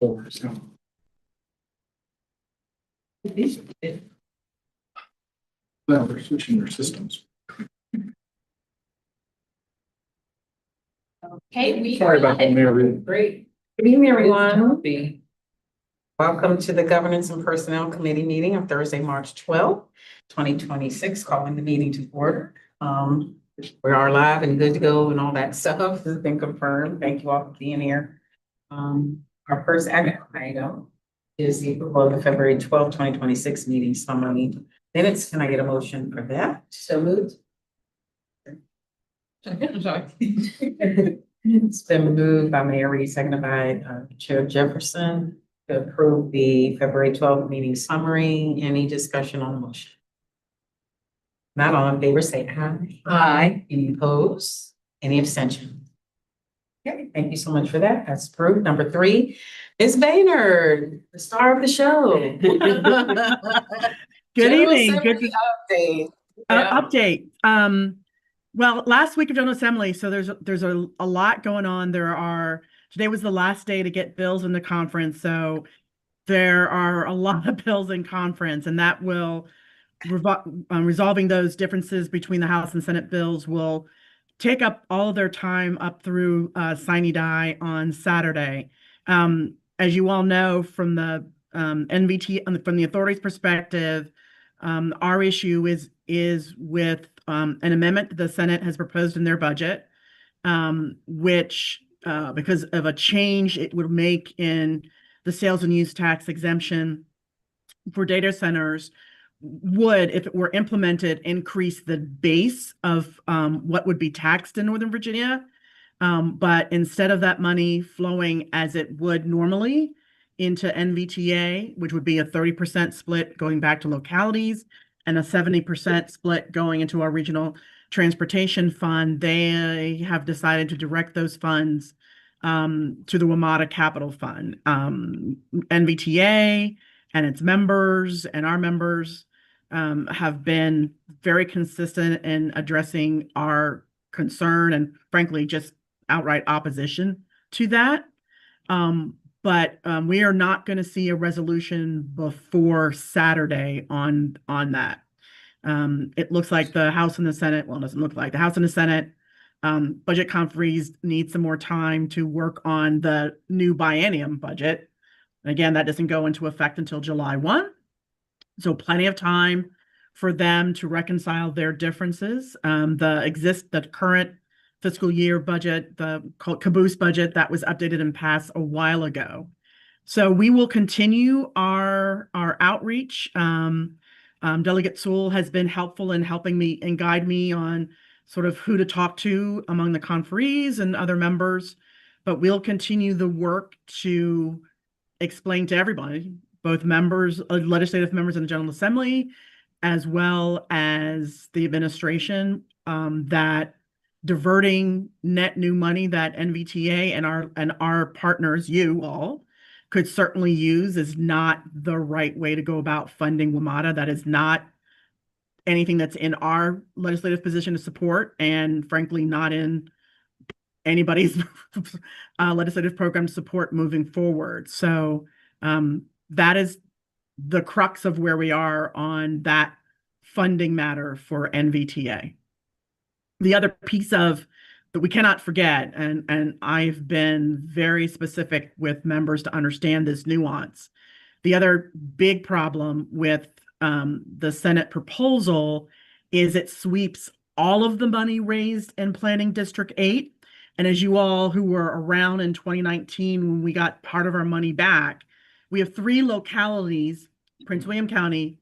Well, they're switching their systems. Okay, we Sorry are about that, live. Mary. Great. Good evening, everyone. Welcome to the Governance and Personnel Committee meeting of Thursday, March 12th, 2026, calling the meeting to order. We are live and good to go and all that stuff has been confirmed. Thank you all for being here. Our first item is the approval of the February 12th, 2026 meeting summary minutes. Can I get a motion for that? So moved. I'm sorry. It's been moved by Mayor Reed, seconded by Chair Jefferson to approve the February 12th meeting summary. Any discussion on the motion? Not all in favor, say aye. Aye. Any opposed? Any abstention? Okay, thank you so much for that. That's approved. Number 3, Ms. Baynard, the star of the show. Good General evening. Assembly update. Yeah. Update. Well, last week of General Assembly, so there's a lot going on. Today was the last day to get bills in the conference, so there are a lot of bills in conference, and that will resolving those differences between the House and Senate bills will take up all of their time up through sine die on Saturday. As you all know, from the NVTA, from the authority's perspective, our issue is with an amendment that the Senate has proposed in their budget, which because of a change it would make in the sales and use tax exemption for data centers, would, if it were implemented, increase the base of what would be taxed in Northern Virginia. But instead of that money flowing as it would normally into NVTA, which would be a 30% split going back to localities and a 70% split going into our regional transportation fund, they have decided to direct those funds to the WMATA Capital Fund. NVTA and its members and our members have been very consistent in addressing our concern and frankly just outright opposition to that. But we are not going to see a resolution before Saturday on that. It looks like the House and the Senate, well, it doesn't look like the House and the Senate budget conferees need some more time to work on the new biennium budget. And again, that doesn't go into effect until July 1. So plenty of time for them to reconcile their differences. The current fiscal year budget, the caboose budget that was updated and passed a while ago. So we will continue our outreach. Delegate Sewell has been helpful in helping me and guide me on sort of who to talk to among the conferees and other members, but we'll continue the work to explain to everybody, both members, legislative members in the General Assembly, as well as the administration, that diverting net new money that NVTA and our partners, you all, could certainly use is not the right way to go about funding WMATA. That is not anything that's in our legislative position to support, and frankly, not in anybody's legislative program to support moving forward. So that is the crux of where we are on that funding matter for NVTA. The other piece of that we cannot forget, and I've been very specific with members to understand this nuance. The other big problem with the Senate proposal is it sweeps all of the money raised in Planning District 8. And as you all who were around in 2019 when we got part of our money back, we have 3 localities, Prince William County,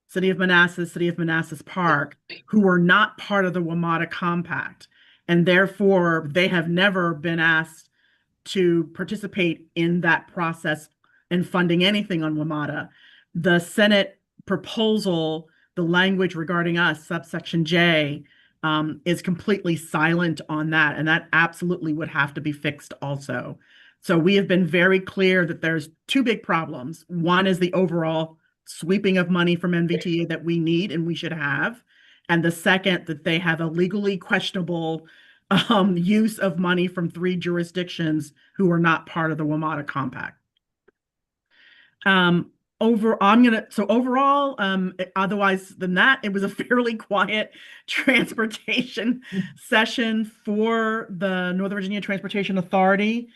City of Manassas Park, who are not part of the WMATA Compact. And therefore, they have never been asked to participate in that process and funding anything on WMATA. The Senate proposal, the language regarding us, subsection J, is completely silent on that. And that absolutely would have to be fixed also. So we have been very clear that there's 2 big problems. One is the overall sweeping of money from NVTA that we need and we should have. And the second, that they have a legally questionable use of money from 3 jurisdictions who are not part of the WMATA Compact. Overall, otherwise than that, it was a fairly quiet transportation session for the Northern Virginia Transportation Authority.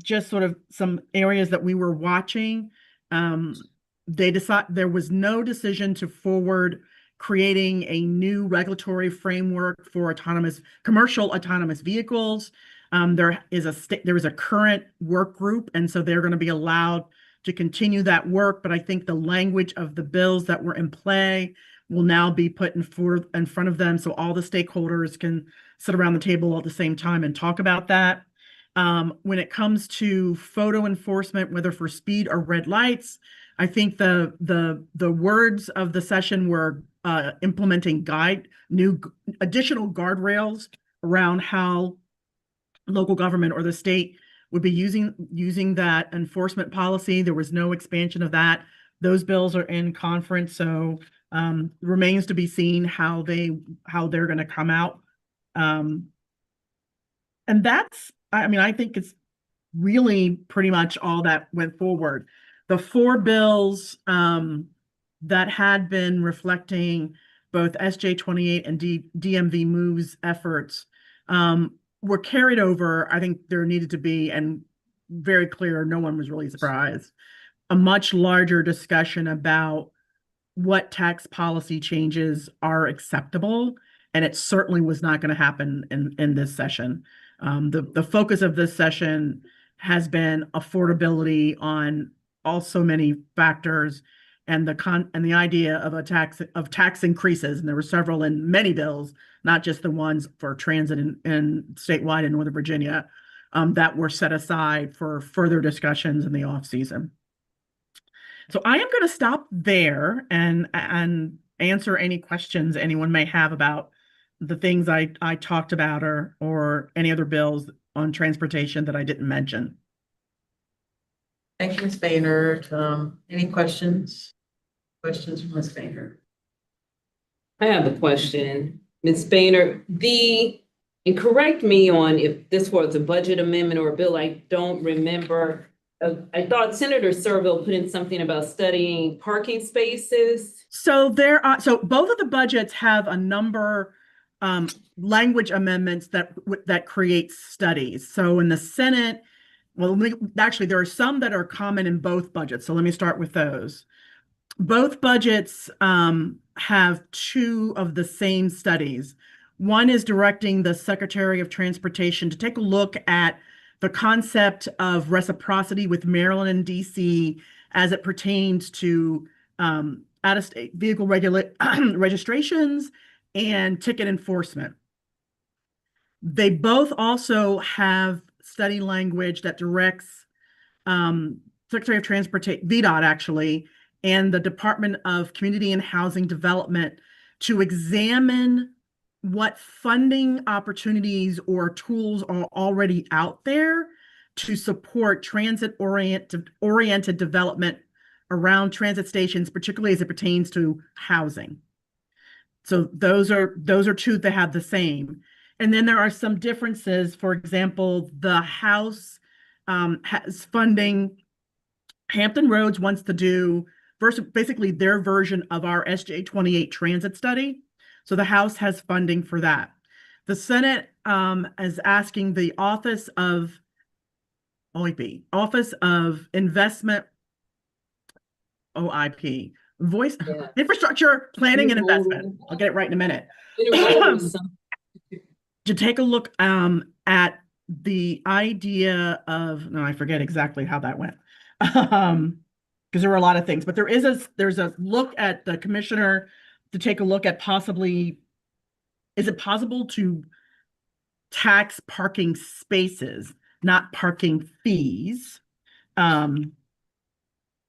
Just sort of some areas that we were watching. There was no decision to forward creating a new regulatory framework for commercial autonomous vehicles. There is a current work group, and so they're going to be allowed to continue that work. But I think the language of the bills that were in play will now be put in front of them, so all the stakeholders can sit around the table at the same time and talk about that. When it comes to photo enforcement, whether for speed or red lights, I think the words of the session were implementing new additional guardrails around how local government or the state would be using that enforcement policy. There was no expansion of that. Those bills are in conference, so remains to be seen how they're going to come out. And I think it's really pretty much all that went forward. The four bills that had been reflecting both SJ 28 and DMV Move's efforts were carried over. I think there needed to be, and very clear, no one was really surprised, a much larger discussion about what tax policy changes are acceptable. And it certainly was not going to happen in this session. The focus of this session has been affordability on also many factors, and the idea of tax increases, and there were several in many bills, not just the ones for transit and statewide in Northern Virginia, that were set aside for further discussions in the off season. So I am going to stop there and answer any questions anyone may have about the things I talked about or any other bills on transportation that I didn't mention. Thank you, Ms. Baynard. Any questions? Questions from Ms. Baynard? I have a question, Ms. Baynard. And correct me on if this was a budget amendment or a bill, I don't remember. I thought Senator Serville put in something about studying parking spaces. So both of the budgets have a number language amendments that create studies. So in the Senate, actually there are some that are common in both budgets. So let me start with those. Both budgets have two of the same studies. One is directing the Secretary of Transportation to take a look at the concept of reciprocity with Maryland and DC as it pertains to out-of-state vehicle registrations and ticket enforcement. They both also have study language that directs Secretary of Transportation, VDOT actually, and the Department of Community and Housing Development to examine what funding opportunities or tools are already out there to support transit-oriented development around transit stations, particularly as it pertains to housing. So those are two that have the same. And then there are some differences. For example, the House has funding. Hampton Roads wants to do basically their version of our SJ 28 transit study. So the House has funding for that. The Senate is asking the Office of Investment, OIP, Infrastructure Planning and Investment. I'll get it right in a minute. To take a look at the idea of, no, I forget exactly how that went. Because there were a lot of things, but there's a look at the commissioner to take a look at possibly, is it possible to tax parking spaces, not parking fees?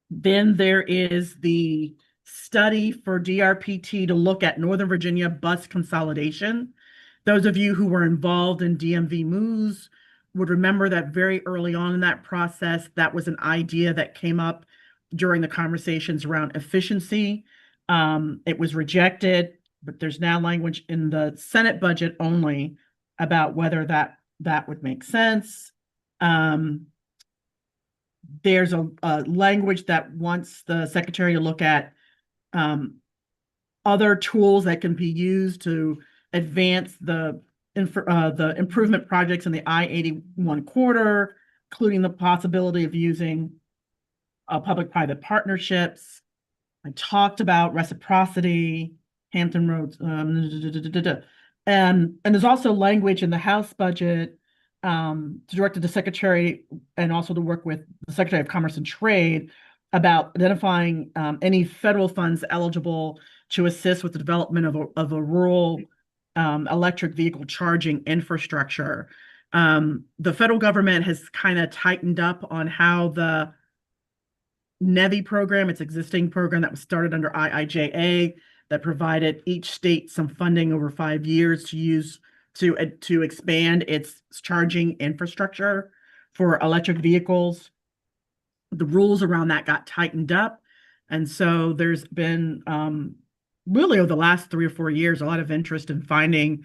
Then there is the study for DRPT to look at Northern Virginia bus consolidation. Those of you who were involved in DMV moves would remember that very early on in that process, that was an idea that came up during the conversations around efficiency. It was rejected, but there's now language in the Senate budget only about whether that would make sense. there's a language that wants the secretary to look at other tools that can be used to advance the improvement projects in the I-81 corridor, including the possibility of using public-private partnerships. I talked about reciprocity, Hampton Roads, and there's also language in the House budget directed to Secretary and also to work with the Secretary of Commerce and Trade about identifying any federal funds eligible to assist with the development of a rural electric vehicle charging infrastructure. The federal government has kind of tightened up on how the NEVI program, its existing program that was started under IIJA, that provided each state some funding over 5 years to use to expand its charging infrastructure for electric vehicles. The rules around that got tightened up. And so there's been really over the last 3 or 4 years, a lot of interest in finding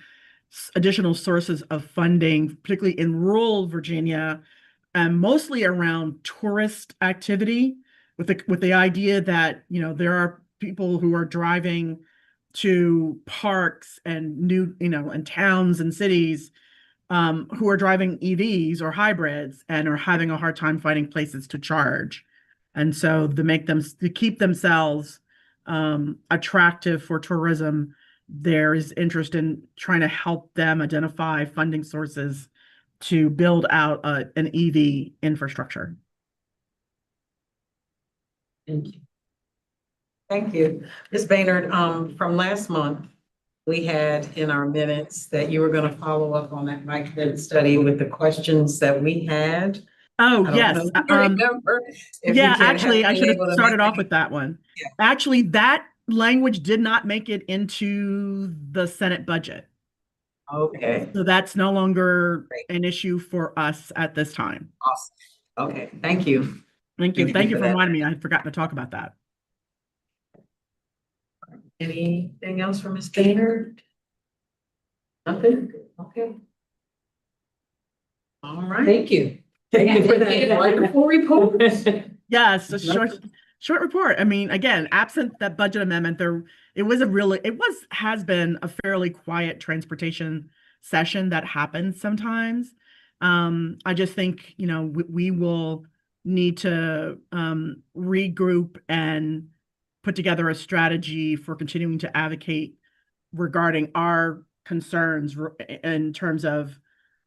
additional sources of funding, particularly in rural Virginia, mostly around tourist activity, with the idea that, you know, there are people who are driving to parks and and towns and cities who are driving EVs or hybrids and are having a hard time finding places to charge. And so to keep themselves attractive for tourism, there is interest in trying to help them identify funding sources to build out an EV infrastructure. Thank you. Thank you. Ms. Baynard, from last month, we had in our minutes that you were going to follow up on that Mike Bennett study with the questions that we had. Oh, I don't yes. know if you remember. If you Yeah, can't actually, I should have been able to started make off with that one. Yeah. Actually, that language did not make it into the Senate budget. Okay, So that's no longer Great. an issue for us at this time. awesome. Okay, thank you. Thank you. Thank you Thank you for for that. reminding me. I had forgotten to talk about that. Anything else from Ms. Baynard? Nothing? Okay. All right. Thank you. Thank you for that wonderful report. Yes, a short report. I mean, again, absent that budget amendment, has been a fairly quiet transportation session that happens sometimes. I just think, you know, we will need to regroup and put together a strategy for continuing to advocate regarding our concerns in terms of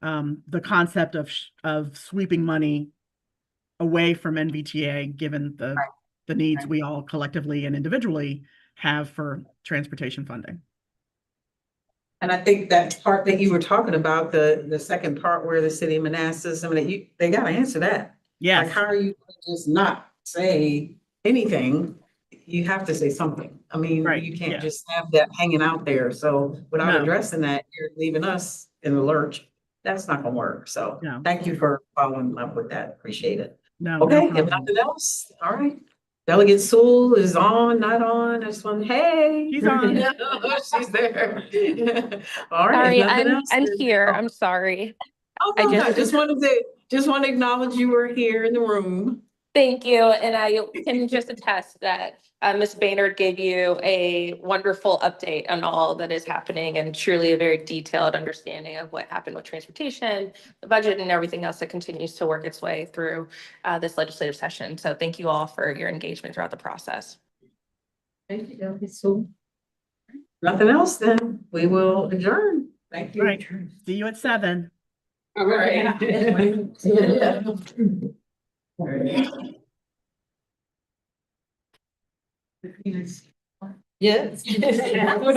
the concept of sweeping money away from NVTA, given the needs we all collectively and individually have for transportation funding. And I think that part that you were talking about, the second part where the city of Manassas, I mean, they gotta answer that. Yes. Like, how are you gonna just not say anything? You have to say something. I mean, Right, you can't yeah. just have that hanging out there. So without No. addressing that, you're leaving us in the lurch. That's not gonna work. So No. thank you for following up with that. Appreciate it. No. Okay, No if problem. nothing else, all right. Delegate Sewell is on, not on. I just want, hey. She's on. She's there. All right. Sorry, if nothing I'm else, I'm then- here. Oh, I'm sorry. oh, I no, no, just- just want to acknowledge you were here in the room. Thank you. And I can just attest that Ms. Baynard gave you a wonderful update on all that is happening and truly a very detailed understanding of what happened with transportation, the budget, and everything else that continues to work its way through this legislative session. So thank you all for your engagement throughout the process. Thank you, Delegate Sewell. Nothing else, then we will adjourn. Thank you. Right. See you at 7. All right. Yes.